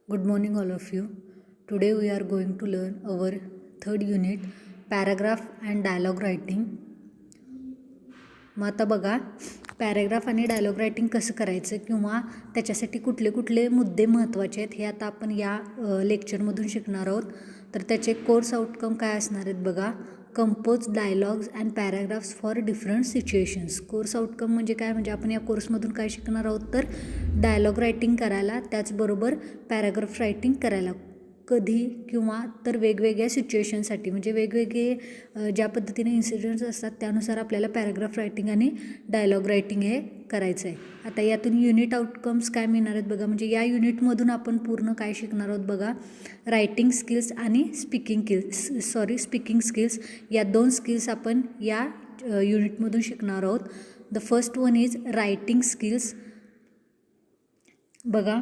Good morning, all of you. Today we are going to learn our third unit, paragraph and dialogue writing. मग आता बघा, paragraph आणि dialogue writing कसं करायचं किंवा त्याच्यासाठी कुठले कुठले मुद्दे महत्त्वाचे आहेत हे आता आपण या लेक्चरमधून शिकणार आहोत. तर त्याचे कोर्स आउटकम काय असणार आहेत बघा. Compose dialogues and paragraphs for different situations. Course outcome म्हणजे काय, म्हणजे आपण या कोर्समधून काय शिकणार आहोत तर डायलॉग रायटिंग करायला, त्याचबरोबर पॅराग्राफ रायटिंग करायला. कधी किंवा तर वेगवेगळ्या सिच्युएशनसाठी, म्हणजे वेगवेगळे ज्या पद्धतीने इन्सिडेंट्स असतात त्यानुसार आपल्याला पॅराग्राफ रायटिंग आणि डायलॉग रायटिंग हे करायचं आहे. आता यातून युनिट आउटकम्स काय मिळणार आहेत बघा. म्हणजे या युनिटमधून आपण पूर्ण काय शिकणार आहोत बघा. रायटिंग स्किल्स आणि स्पीकिंग स्किल्स या दोन स्किल्स आपण या युनिटमधून शिकणार आहोत. The first one is writing skills. बघा,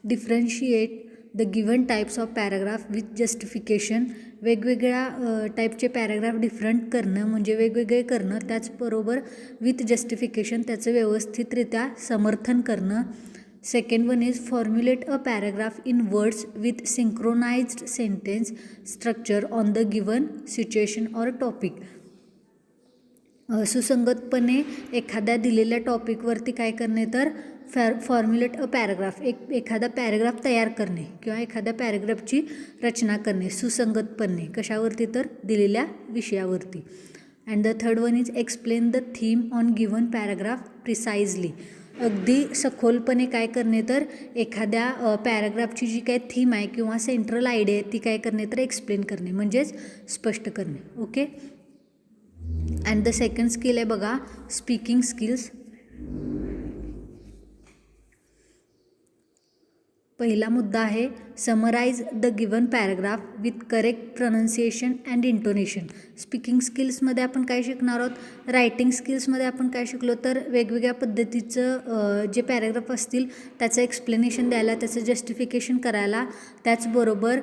differentiate the given types of paragraph with justification. वेगवेगळ्या टाईपचे पॅराग्राफ डिफरंट करणं म्हणजे वेगवेगळे करणं, त्याचबरोबर विथ जस्टिफिकेशन त्याचं व्यवस्थितरित्या समर्थन करणं. Second one is formulate a paragraph in words with synchronised sentence structure on the given situation or topic. सुसंगतपणे एखाद्या दिलेल्या टॉपिकवरती काय करणे तर फॉर्म्युलेट अ पॅराग्राफ, एखादा पॅराग्राफ तयार करणे किंवा एखाद्या पॅराग्राफची रचना करणे सुसंगतपणे. कशावरती तर दिलेल्या विषयावरती. And the third one is explain the theme on given paragraph precisely. अगदी सखोलपणे काय करणे तर एखाद्या पॅराग्राफची जी काय थीम आहे किंवा सेंट्रल आयडिया आहे ती काय करणे तर एक्सप्लेन करणे म्हणजेच स्पष्ट करणे. Okay. And the second skill आहे बघा, स्पीकिंग स्किल्स. पहिला मुद्दा आहे summarise the given paragraph with correct pronunciation and intonation. Speaking स्किल्समध्ये आपण काय शिकणार आहोत. रायटिंग स्किल्समध्ये आपण काय शिकलो तर वेगवेगळ्या पद्धतीचं जे पॅराग्राफ असतील त्याचं एक्सप्लेनेशन द्यायला, त्याचं जस्टिफिकेशन करायला, त्याचबरोबर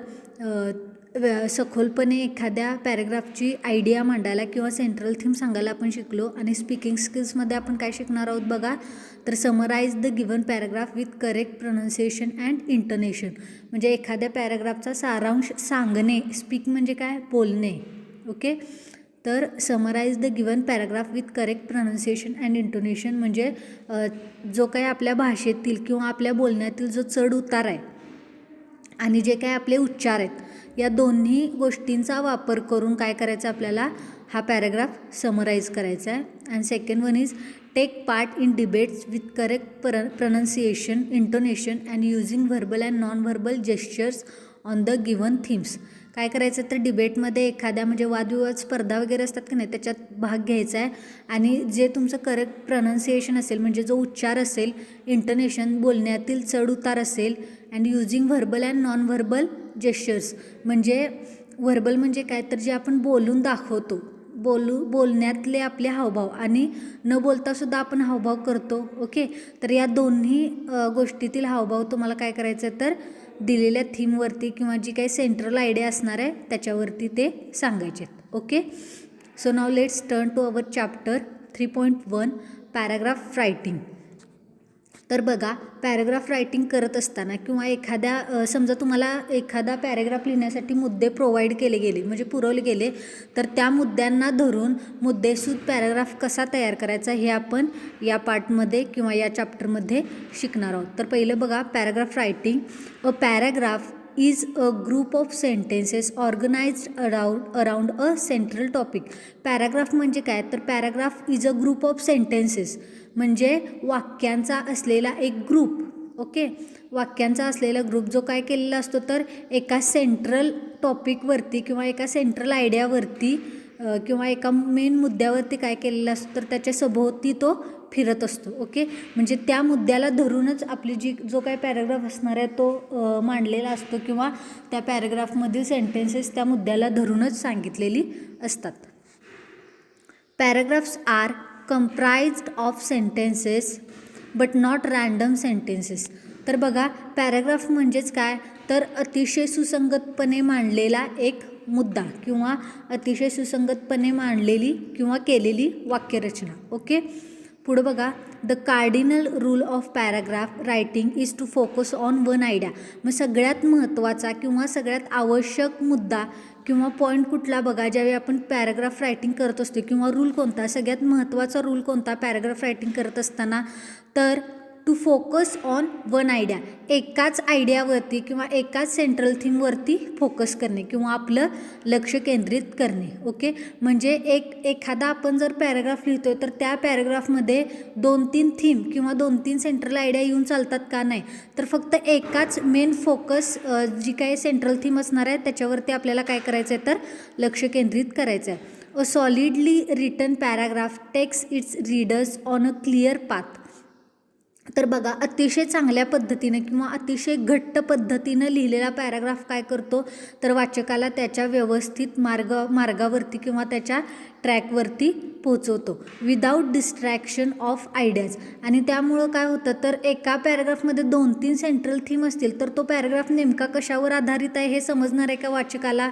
सखोलपणे एखाद्या पॅराग्राफची आयडिया मांडायला किंवा सेंट्रल थीम सांगायला आपण शिकलो. आणि स्पीकिंग स्किल्समध्ये आपण काय शिकणार आहोत बघा, तर summarise the given paragraph with correct pronunciation and intonation. म्हणजे एखाद्या पॅराग्राफचा सारांश सांगणे. स्पीक म्हणजे काय, बोलणे. ओके. तर summarise the given paragraph with correct pronunciation and intonation म्हणजे जो काही आपल्या भाषेतील किंवा आपल्या बोलण्यातील जो चढ उतार आहे आणि जे काय आपले उच्चार आहेत या दोन्ही गोष्टींचा वापर करून काय करायचं आपल्याला हा पॅराग्राफ समराईज करायचा आहे. And second one is take part in debates with correct pronunciation, intonation and using verbal and non verbal gestures on the given themes. काय करायचं तर डिबेटमध्ये एखाद्या म्हणजे वादविवाद स्पर्धा वगैरे असतात की नाही त्याच्यात भाग घ्यायचा आहे. आणि जे तुमचं करेक्ट प्रोनाऊन्सिएशन असेल म्हणजे जो उच्चार असेल, इंटोनेशन बोलण्यातील चढ उतार असेल, and using verbal and non verbal gestures म्हणजे व्हर्बल म्हणजे काय तर जे आपण बोलून दाखवतो, बोलण्यातले आपले हावभाव आणि न बोलतासुद्धा आपण हावभाव करतो. ओके. तर या दोन्ही गोष्टीतील हावभाव तुम्हाला काय करायचं तर दिलेल्या थीमवरती किंवा जी काही सेंट्रल आयडिया असणार आहे त्याच्यावरती ते सांगायचे. Okay. So now let's turn to our chapter 3.1 paragraph writing. तर बघा, पॅराग्राफ रायटिंग करत असताना किंवा एखाद्या समजा तुम्हाला एखादा पॅराग्राफ लिहिण्यासाठी मुद्दे प्रोव्हाइड केले गेले म्हणजे पुरवले गेले तर त्या मुद्द्यांना धरून मुद्देसूद पॅराग्राफ कसा तयार करायचा हे आपण या पार्टमध्ये किंवा या चॅप्टरमध्ये शिकणार आहोत. तर पहिलं बघा, paragraph writing. A paragraph is a group of sentences organised around a central topic. Paragraph म्हणजे काय तर paragraph is a group of sentences म्हणजे वाक्यांचा असलेला एक ग्रुप. ओके. वाक्यांचा असलेला ग्रुप जो काय केलेला असतो तर एका सेंट्रल टॉपिकवरती किंवा एका सेंट्रल आयडियावरती किंवा एका मेन मुद्द्यावरती काय केलेला असतो तर त्याच्या सभोवती तो फिरत असतो. ओके. म्हणजे त्या मुद्द्याला धरूनच आपली जो काय पॅराग्राफ असणार आहे तो मांडलेला असतो किंवा त्या पॅराग्राफमधील सेंटेन्सेस त्या मुद्द्याला धरूनच सांगितलेली असतात. Paragraphs R comprised of sentences but not random sentences. तर बघा, पॅराग्राफ म्हणजेच काय तर अतिशय सुसंगतपणे मांडलेला एक मुद्दा किंवा अतिशय सुसंगतपणे मांडलेली किंवा केलेली वाक्यरचना. ओके. पुढं बघा, the cardinal rule of paragraph writing is to focus on one idea. मग सगळ्यात महत्त्वाचा किंवा सगळ्यात आवश्यक मुद्दा किंवा पॉईंट कुठला बघा, ज्यावेळी आपण पॅराग्राफ रायटिंग करत असतो, किंवा रूल कोणता, सगळ्यात महत्त्वाचा रूल कोणता पॅराग्राफ रायटिंग करत असताना, तर to focus on one idea, एकाच आयडियावरती किंवा एकाच सेंट्रल थीमवरती फोकस करणे किंवा आपलं लक्ष केंद्रित करणे. ओके, म्हणजे एखादा आपण जर पॅराग्राफ लिहितो आहे तर त्या पॅराग्राफमध्ये 2-3 थीम किंवा 2-3 सेंट्रल आयडिया येऊन चालतात का, नाही, तर फक्त एकाच मेन फोकस जी काही सेंट्रल थीम असणार आहे त्याच्यावरती आपल्याला काय करायचं आहे, तर लक्ष केंद्रित करायचं आहे. A solidly written paragraph takes its readers on a clear path. तर बघा, अतिशय चांगल्या पद्धतीनं किंवा अतिशय घट्ट पद्धतीनं लिहिलेला पॅराग्राफ काय करतो, तर वाचकाला त्याच्या व्यवस्थित मार्गावरती किंवा त्याच्या ट्रॅकवरती पोहोचवतो विदाऊट डिस्ट्रॅक्शन ऑफ आयडियाज. आणि त्यामुळं काय होतं, तर एका पॅराग्राफमध्ये 2-3 सेंट्रल थीम असतील तर तो पॅराग्राफ नेमका कशावर आधारित आहे हे समजणार आहे का वाचकाला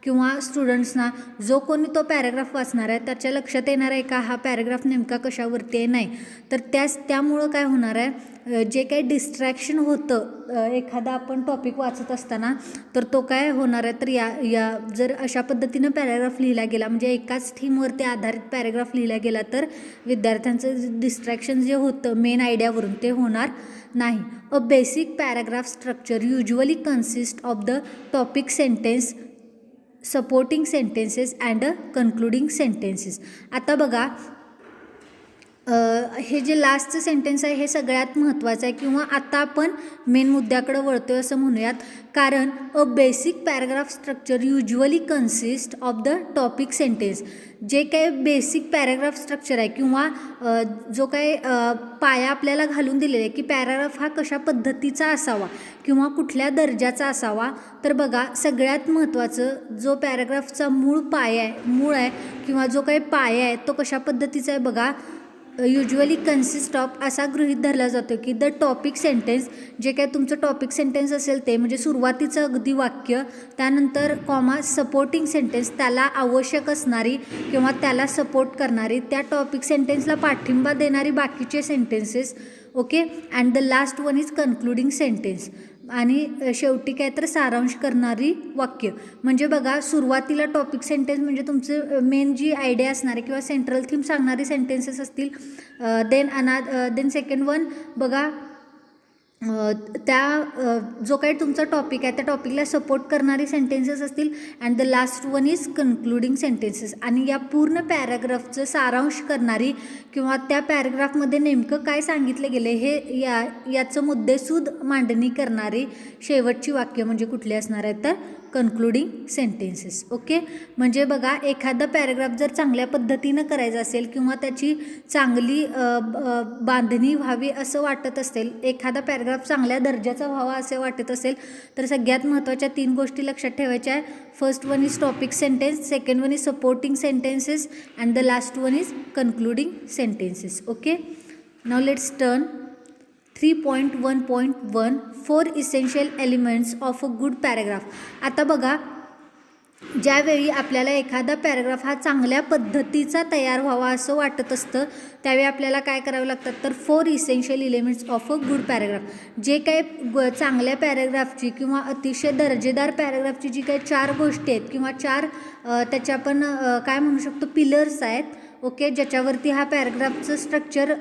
किंवा स्टुडंट्सना. जो कोणी तो पॅराग्राफ वाचणार आहे त्याच्या लक्षात येणार आहे का हा पॅराग्राफ नेमका कशावरती आहे, नाही. तर त्यामुळं काय होणार आहे, जे काही डिस्ट्रॅक्शन होतं एखादा आपण टॉपिक वाचत असताना, तर तो काय होणार आहे, तर या जर अशा पद्धतीनं पॅराग्राफ लिहिला गेला, म्हणजे एकाच थीमवरती आधारित पॅराग्राफ लिहिला गेला, तर विद्यार्थ्यांचं डिस्ट्रॅक्शन जे होतं मेन आयडियावरून ते होणार नाही. A basic paragraph structure usually consist of the topic sentence, supporting sentences and concluding sentences. आता बघा, हे जे लास्टचं सेंटेन्स आहे हे सगळ्यात महत्त्वाचं आहे, किंवा आता आपण मेन मुद्द्याकडं वळतो आहे असं म्हणूयात. कारण a basic paragraph structure usually consist of the topic sentence, जे काही बेसिक पॅराग्राफ स्ट्रक्चर आहे किंवा जो काही पाया आपल्याला घालून दिलेला आहे की पॅराग्राफ हा कशा पद्धतीचा असावा किंवा कुठल्या दर्जाचा असावा, तर बघा, सगळ्यात महत्त्वाचं जो पॅराग्राफचा मूळ आहे किंवा जो काही पाया आहे तो कशा पद्धतीचा आहे बघा. युजली कन्सिस्ट ऑफ असा गृहीत धरला जातो की द टॉपिक सेंटेन्स, जे काय तुमचं टॉपिक सेंटेन्स असेल ते म्हणजे सुरुवातीचं अगदी वाक्य, त्यानंतर कॉमा सपोर्टिंग सेंटेन्स, त्याला आवश्यक असणारी किंवा त्याला सपोर्ट करणारी, त्या टॉपिक सेंटेन्सला पाठिंबा देणारी बाकीचे sentences. Okay, and the last one is concluding sentence, आणि शेवटी काय तर सारांश करणारी वाक्य. म्हणजे बघा, सुरुवातीला टॉपिक सेंटेन्स म्हणजे तुमचं मेन जी आयडिया असणारे किंवा सेंट्रल थीम सांगणारी सेंटेन्सेस असतील. देन सेकंड वन बघा, जो काही तुमचा टॉपिक आहे त्या टॉपिकला सपोर्ट करणारी सेंटेन्सेस असतील. And the last one is concluding sentences, आणि या पूर्ण पॅराग्राफचं सारांश करणारी किंवा त्या पॅराग्राफमध्ये नेमकं काय सांगितलं गेलं हे याचं मुद्देसूद मांडणी करणारी शेवटची वाक्य म्हणजे कुठली असणार आहेत, तर कन्क्लुडिंग सेंटेन्सेस. ओके, म्हणजे बघा, एखादा पॅराग्राफ जर चांगल्या पद्धतीनं करायचं असेल किंवा त्याची चांगली बांधणी व्हावी असं वाटत असेल, एखादा पॅराग्राफ चांगल्या दर्जाचा व्हावा असे वाटत असेल, तर सगळ्यात महत्त्वाच्या 3 गोष्टी लक्षात ठेवायच्या आहे. First one is topic sentence, second one is supporting sentences, and the last one is concluding sentences. Okay, now let's turn 3.1.1 4 essential elements of a good paragraph. आता बघा, ज्यावेळी आपल्याला एखादा पॅराग्राफ हा चांगल्या पद्धतीचा तयार व्हावा असं वाटत असतं, त्यावेळी आपल्याला काय करावं लागतात, तर 4 essential elements of a good paragraph. जे काही चांगल्या पॅराग्राफची किंवा अतिशय दर्जेदार पॅराग्राफची जी काही 4 गोष्टी आहेत किंवा 4 त्याच्या आपण काय म्हणू शकतो पिलर्स आहेत. ओके, ज्याच्यावरती हा पॅराग्राफचं स्ट्रक्चर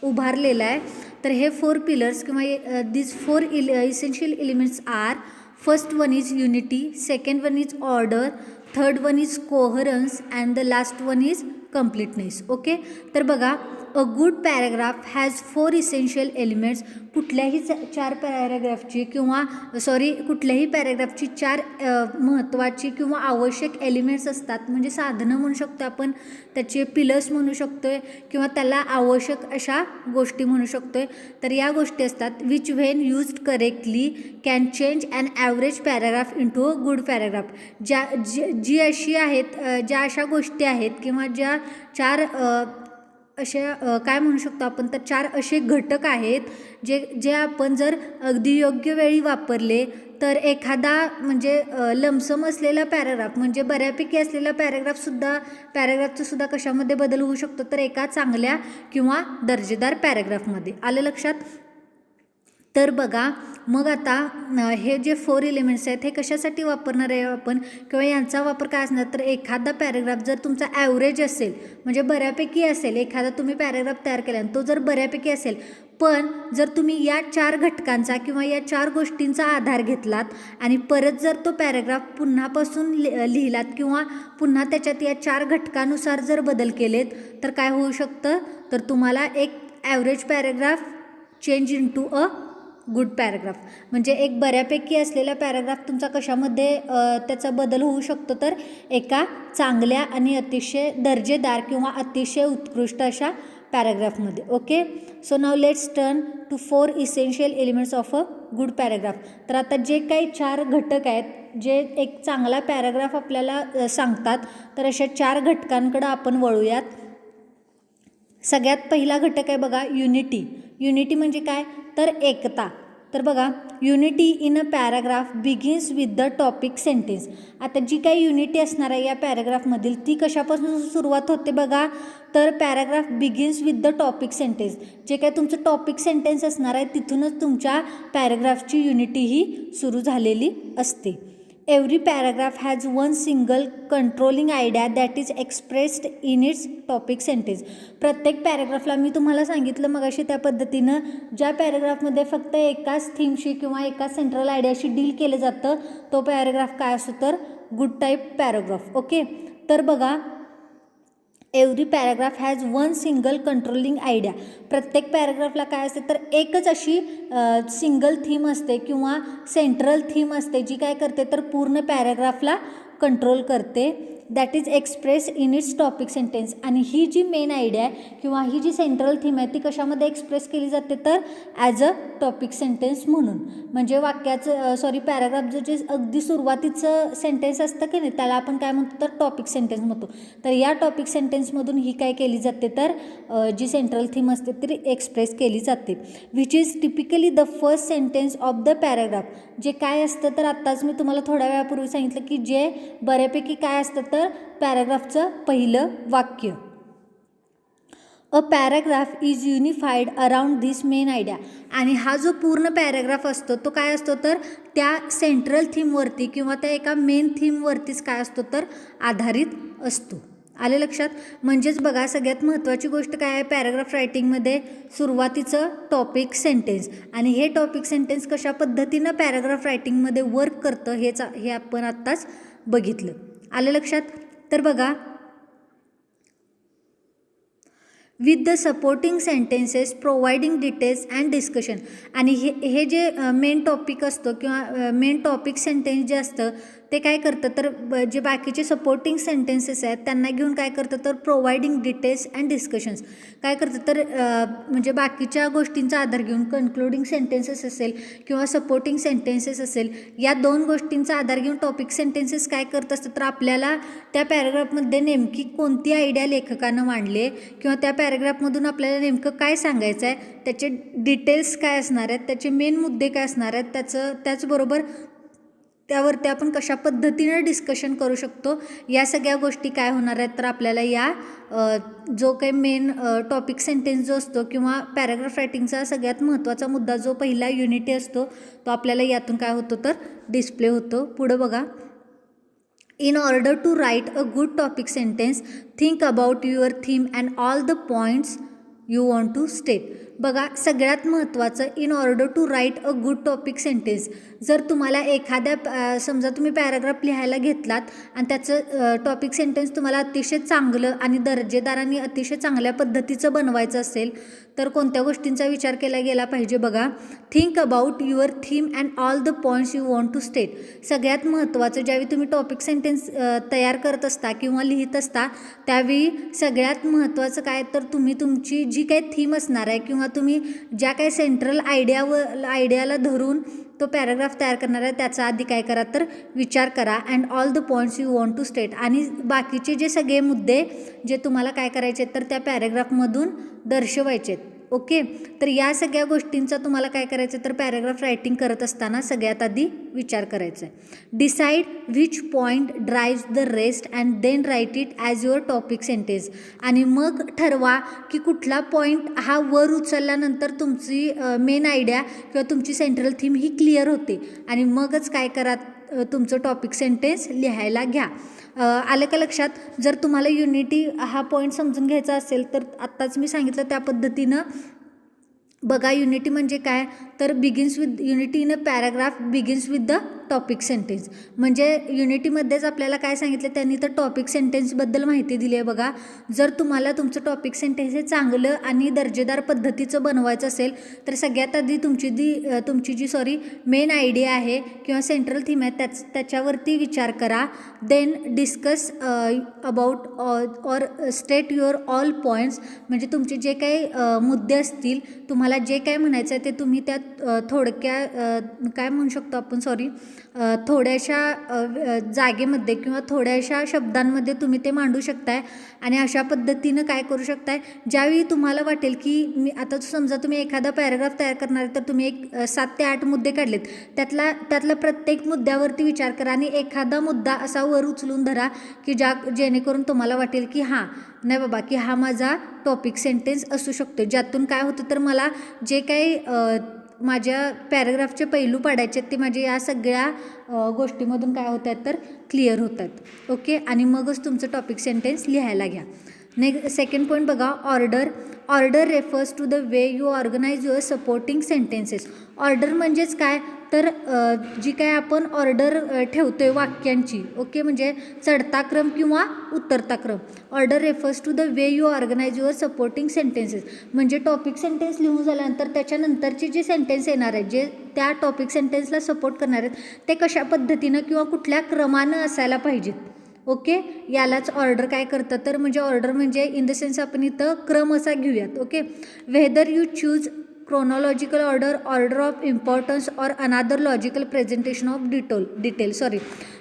उभारलेलं आहे. तर हे 4 पिलर्स किंवा this 4 essential elements are, first one is unity, second one is order, third one is coherence, and the last one is completeness. Okay, तर बघा, a good paragraph has 4 essential elements. कुठल्याही 4 पॅराग्राफची कुठल्याही पॅराग्राफची 4 महत्त्वाची किंवा आवश्यक एलिमेंट्स असतात, म्हणजे साधनं म्हणू शकतो आपण, त्याचे पिलर्स म्हणू शकतो आहे किंवा त्याला आवश्यक अशा गोष्टी म्हणू शकतो आहे. तर या गोष्टी असतात which when used correctly can change an average paragraph into a good paragraph. ज्या अशा गोष्टी आहेत किंवा ज्या 4 अशा काय म्हणू शकतो आपण, तर 4 असे घटक आहेत जे आपण जर अगदी योग्य वेळी वापरले तर एखादा म्हणजे लमसम असलेला पॅराग्राफ म्हणजे बऱ्यापैकी असलेला पॅराग्राफचं सुद्धा कशामध्ये बदल होऊ शकतो तर एका चांगल्या किंवा दर्जेदार पॅराग्राफमध्ये. आलं लक्षात? तर बघा मग आता हे जे 4 एलिमेंट्स आहेत हे कशासाठी वापरणार आहे आपण किंवा यांचा वापर काय असणार तर एखादा पॅराग्राफ जर तुमचा ॲव्हरेज असेल म्हणजे बऱ्यापैकी असेल, एखादा तुम्ही पॅराग्राफ तयार केला आणि तो जर बऱ्यापैकी असेल पण जर तुम्ही या 4 घटकांचा किंवा या 4 गोष्टींचा आधार घेतलात आणि परत जर तो पॅराग्राफ पुन्हापासून लिहिलात किंवा पुन्हा त्याच्यात या 4 घटकानुसार जर बदल केलेत तर काय होऊ शकतं तर तुम्हाला एक average paragraph change into a good paragraph म्हणजे एक बऱ्यापैकी असलेला पॅराग्राफ तुमचा कशामध्ये त्याचा बदल होऊ शकतो तर एका चांगल्या आणि अतिशय दर्जेदार किंवा अतिशय उत्कृष्ट अशा पॅराग्राफमध्ये. Okay, so now let's turn to 4 essential elements of a good paragraph. तर आता जे काही 4 घटक आहेत जे एक चांगला पॅराग्राफ आपल्याला सांगतात तर अशा 4 घटकांकडे आपण वळूयात. सगळ्यात पहिला घटक आहे बघा युनिटी. युनिटी म्हणजे काय तर एकता. तर बघा unity in a paragraph begins with the topic sentence. आता जी काही युनिटी असणार आहे या पॅराग्राफमधील ती कशापासून सुरुवात होते बघा तर paragraph begins with the topic sentence. जे काय तुमचं टॉपिक सेंटेन्स असणार आहे तिथूनच तुमच्या पॅराग्राफची युनिटी ही सुरू झालेली असते. Every paragraph has one single controlling idea that is expressed in its topic sentence. प्रत्येक पॅराग्राफला मी तुम्हाला सांगितलं मगाशी त्या पद्धतीनं ज्या पॅराग्राफमध्ये फक्त एकाच थीमशी किंवा एकाच सेंट्रल आयडियाशी डील केलं जातं तो पॅराग्राफ काय असतो तर गुड टाईप पॅराग्राफ. ओके, तर बघा every paragraph has one single controlling idea. प्रत्येक पॅराग्राफला काय असते तर एकच अशी सिंगल थीम असते किंवा सेंट्रल थीम असते जी काय करते तर पूर्ण पॅराग्राफला कंट्रोल करते. That is express in its topic sentence. आणि ही जी मेन आयडिया आहे किंवा ही जी सेंट्रल थीम आहे ती कशामध्ये एक्सप्रेस केली जाते तर ॲज अ टॉपिक सेंटेन्स म्हणून. म्हणजे वाक्याचं पॅराग्राफचं जे अगदी सुरुवातीचं सेंटेन्स असतं की नाही त्याला आपण काय म्हणतो तर टॉपिक सेंटेन्स म्हणतो. तर या टॉपिक सेंटेन्समधून ही काय केली जाते तर जी सेंट्रल थीम असते ती एक्सप्रेस केली जाते. Which is typically the first sentence of the paragraph. जे काय असतं तर आत्ताच मी तुम्हाला थोड्या वेळापूर्वी सांगितलं की जे बऱ्यापैकी काय असतं तर पॅराग्राफचं पहिलं वाक्य. A paragraph is unified around this main idea. आणि हा जो पूर्ण पॅराग्राफ असतो तो काय असतो तर त्या सेंट्रल थीमवरती किंवा त्या एका मेन थीमवरतीच काय असतो तर आधारित असतो. आले लक्षात? म्हणजेच बघा सगळ्यात महत्त्वाची गोष्ट काय आहे पॅराग्राफ रायटिंगमध्ये सुरुवातीचं टॉपिक सेंटेन्स आणि हे टॉपिक सेंटेन्स कशा पद्धतीनं पॅराग्राफ रायटिंगमध्ये वर्क करतं हे आपण आत्ताच बघितलं. आले लक्षात? तर बघा with the supporting sentences providing details and discussion. आणि हे जे मेन टॉपिक असतो किंवा मेन टॉपिक सेंटेन्स जे असतं ते काय करतं तर जे बाकीचे सपोर्टिंग सेंटेन्सेस आहेत त्यांना घेऊन काय करतं तर प्रोव्हाइडिंग डिटेल्स अँड डिस्कशन्स. काय करतं तर म्हणजे बाकीच्या गोष्टींचा आधार घेऊन कन्क्लुडिंग सेंटेन्सेस असेल किंवा सपोर्टिंग सेंटेन्सेस असेल या 2 गोष्टींचा आधार घेऊन टॉपिक सेंटेन्सेस काय करत असतं तर आपल्याला त्या पॅराग्राफमध्ये नेमकी कोणती आयडिया लेखकानं मांडली किंवा त्या पॅराग्राफमधून आपल्याला नेमकं काय सांगायचं आहे त्याचे डिटेल्स काय असणार आहेत त्याचे मेन मुद्दे काय असणार आहेत त्याचबरोबर त्यावरती आपण कशा पद्धतीनं डिस्कशन करू शकतो या सगळ्या गोष्टी काय होणार आहेत तर आपल्याला या जो काही मेन टॉपिक सेंटेन्स जो असतो किंवा पॅराग्राफ रायटिंगचा सगळ्यात महत्त्वाचा मुद्दा जो पहिला युनिटी असतो तो आपल्याला यातून काय होतो तर डिस्प्ले होतो. पुढं बघा In order to write a good topic sentence, think about your theme and all the points you want to state. बघा सगळ्यात महत्त्वाचं in order to write a good topic sentence. जर तुम्हाला एखाद्या समजा तुम्ही पॅराग्राफ लिहायला घेतलात आणि त्याचं टॉपिक सेंटेन्स तुम्हाला अतिशय चांगलं आणि दर्जेदार आणि अतिशय चांगल्या पद्धतीचं बनवायचं असेल तर कोणत्या गोष्टींचा विचार केला गेला पाहिजे बघा. Think about your theme and all the points you want to state. सगळ्यात महत्त्वाचं ज्यावेळी तुम्ही टॉपिक सेंटेन्स तयार करत असता किंवा लिहित असता त्यावेळी सगळ्यात महत्त्वाचं काय तर तुम्ही तुमची जी काही थीम असणार आहे किंवा तुम्ही ज्या काही सेंट्रल आयडियाला धरून तो पॅराग्राफ तयार करणार आहे त्याचा आधी काय करा तर विचार करा. And all the points you want to state. आणि बाकीचे जे सगळे मुद्दे जे तुम्हाला काय करायचे तर त्या पॅराग्राफमधून दर्शवायचे. ओके. तर या सगळ्या गोष्टींचा तुम्हाला काय करायचं तर पॅराग्राफ रायटिंग करत असताना सगळ्यात आधी विचार करायचा आहे. Decide which point drives the rest and then write it as your topic sentence. आणि मग ठरवा की कुठला पॉईंट हा वर उचलल्यानंतर तुमची मेन आयडिया किंवा तुमची सेंट्रल थीम ही क्लिअर होते आणि मगच काय करा तुमचं टॉपिक सेंटेन्स लिहायला घ्या. आलं का लक्षात? जर तुम्हाला युनिटी हा पॉईंट समजून घ्यायचा असेल तर आत्ताच मी सांगितलं त्या पद्धतीनं बघा. युनिटी म्हणजे काय तर begins with unity in a paragraph begins with the topic sentence. म्हणजे युनिटीमध्येच आपल्याला काय सांगितलं त्यांनी तर टॉपिक सेंटेन्सबद्दल माहिती दिली आहे बघा. जर तुम्हाला तुमचं टॉपिक सेंटेन्स हे चांगलं आणि दर्जेदार पद्धतीचं बनवायचं असेल तर सगळ्यात आधी तुमची जी मेन आयडिया आहे किंवा सेंट्रल थीम आहे त्याच्यावरती विचार करा. Then discuss about or state your all points. म्हणजे तुमचे जे काही मुद्दे असतील तुम्हाला जे काय म्हणायचं आहे ते तुम्ही त्यात काय म्हणू शकतो आपण थोड्याशा जागेमध्ये किंवा थोड्याशा शब्दांमध्ये तुम्ही ते मांडू शकताय. आणि अशा पद्धतीनं काय करू शकताय ज्यावेळी तुम्हाला वाटेल की मी आता समजा तुम्ही एखादा पॅराग्राफ तयार करणार तर तुम्ही 7 ते 8 मुद्दे काढलेत त्यातला प्रत्येक मुद्द्यावरती विचार करा आणि एखादा मुद्दा असा वर उचलून धरा की जेणेकरून तुम्हाला वाटेल की हां नाही बाबा की हा माझा टॉपिक सेंटेन्स असू शकतो. ज्यातून काय होतं तर मला जे काही माझ्या पॅराग्राफचे पैलू पाडायचे आहेत ते माझ्या या सगळ्या गोष्टीमधून काय होत आहेत तर क्लिअर होतात. ओके. आणि मगच तुमचं टॉपिक सेंटेन्स लिहायला घ्या. सेकंड पॉईंट बघा. Order refers to the way you organise your supporting sentences. Order म्हणजेच काय तर जी काय आपण ऑर्डर ठेवतोय वाक्यांची. ओके. म्हणजे चढता क्रम किंवा उतरता क्रम. Order refers to the way you organise your supporting sentences. म्हणजे टॉपिक सेंटेन्स लिहून झाल्यानंतर त्याच्यानंतरचे जे सेंटेन्स येणार आहेत जे त्या टॉपिक सेंटेन्सला सपोर्ट करणार आहेत ते कशा पद्धतीनं किंवा कुठल्या क्रमानं असायला पाहिजेत. ओके. यालाच ऑर्डर काय करतं तर म्हणजे ऑर्डर म्हणजे इन द सेन्स आपण इथं क्रम असा घेऊयात. Okay. Whether you choose chronological order of importance or another logical presentation of detail.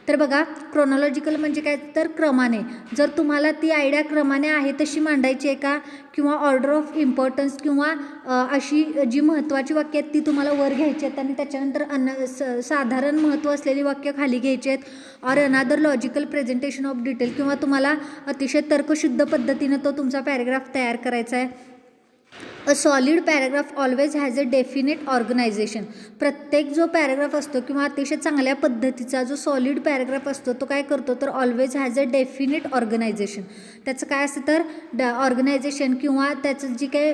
तर बघा क्रोनॉलॉजिकल म्हणजे काय तर क्रमाने. जर तुम्हाला ती आयडिया क्रमाने आहे तशी मांडायची आहे का किंवा ऑर्डर ऑफ इम्पॉर्टन्स किंवा अशी जी महत्त्वाची वाक्य आहेत ती तुम्हाला वर घ्यायची आहेत आणि त्याच्यानंतर साधारण महत्त्व असलेली वाक्य खाली घ्यायची आहेत. ऑर अनादर लॉजिकल प्रेझेंटेशन ऑफ डिटेल किंवा तुम्हाला अतिशय तर्कशुद्ध पद्धतीनं तो तुमचा पॅराग्राफ तयार करायचा आहे. A solid paragraph always has a definite organisation. प्रत्येक जो पॅराग्राफ असतो किंवा अतिशय चांगल्या पद्धतीचा जो सॉलिड पॅराग्राफ असतो तो काय करतो तर always has a definite organisation. त्याचं काय असतं तर ऑर्गनायझेशन किंवा त्याचं जी काही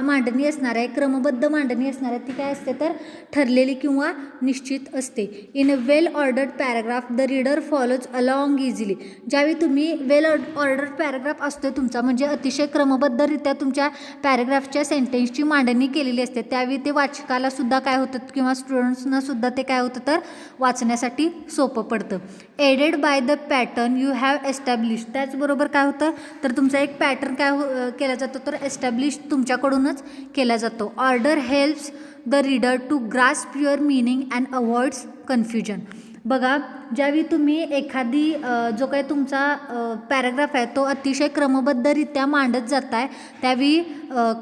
मांडणी असणार आहे क्रमबद्ध मांडणी असणार आहे ती काय असते तर ठरलेली किंवा निश्चित असते. In a well ordered paragraph the reader follows along easily. ज्यावेळी तुम्ही वेल ऑर्डर्ड पॅराग्राफ असतो तुमचा म्हणजे अतिशय क्रमबद्धरित्या तुमच्या पॅराग्राफच्या सेंटेन्सची मांडणी केलेली असते त्यावेळी ते वाचकाला सुद्धा काय होतं किंवा स्टुडंट्सना सुद्धा ते काय होतं तर वाचण्यासाठी सोपं पडतं. Added by the pattern you have establish. त्याचबरोबर काय होतं तर तुमचा एक पॅटर्न काय केला जातो तर एस्टॅब्लिश तुमच्याकडूनच केला जातो. Order helps the reader to grasp your meaning and avoids confusion. बघा ज्यावेळी तुम्ही एखादी जो काही तुमचा पॅराग्राफ आहे तो अतिशय क्रमबद्धरित्या मांडत जाताय त्यावेळी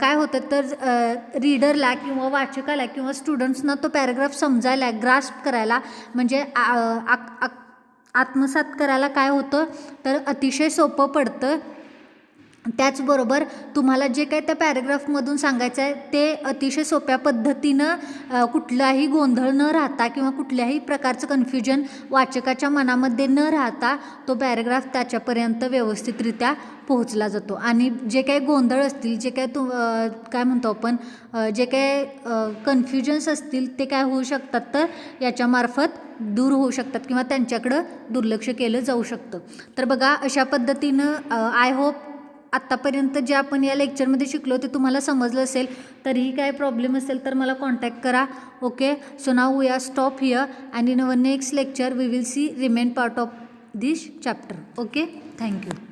काय होतं तर रीडरला किंवा वाचकाला किंवा स्टुडंट्सना तो पॅराग्राफ समजायला ग्रास्प करायला म्हणजे आत्मसात करायला काय होतं तर अतिशय सोपं पडतं. त्याचबरोबर तुम्हाला जे काही त्या पॅराग्राफमधून सांगायचं आहे ते अतिशय सोप्या पद्धतीनं कुठलाही गोंधळ न राहता किंवा कुठल्याही प्रकारचं कन्फ्युजन वाचकाच्या मनामध्ये न राहता तो पॅराग्राफ त्याच्यापर्यंत व्यवस्थितरित्या पोहोचला जातो. आणि जे काही गोंधळ असतील जे काही काय म्हणतो आपण जे काही कन्फ्युजन्स असतील ते काय होऊ शकतात तर याच्यामार्फत दूर होऊ शकतात किंवा त्यांच्याकडं दुर्लक्ष केलं जाऊ शकतं. तर बघा अशा पद्धतीनं आय होप आत्तापर्यंत जे आपण या लेक्चरमध्ये शिकलो ते तुम्हाला समजलं असेल. तरीही काय प्रॉब्लेम असेल तर मला कॉन्टॅक्ट करा. Okay. So now we are stop here and in our next lecture we will see remain part of this chapter. Okay. Thank you.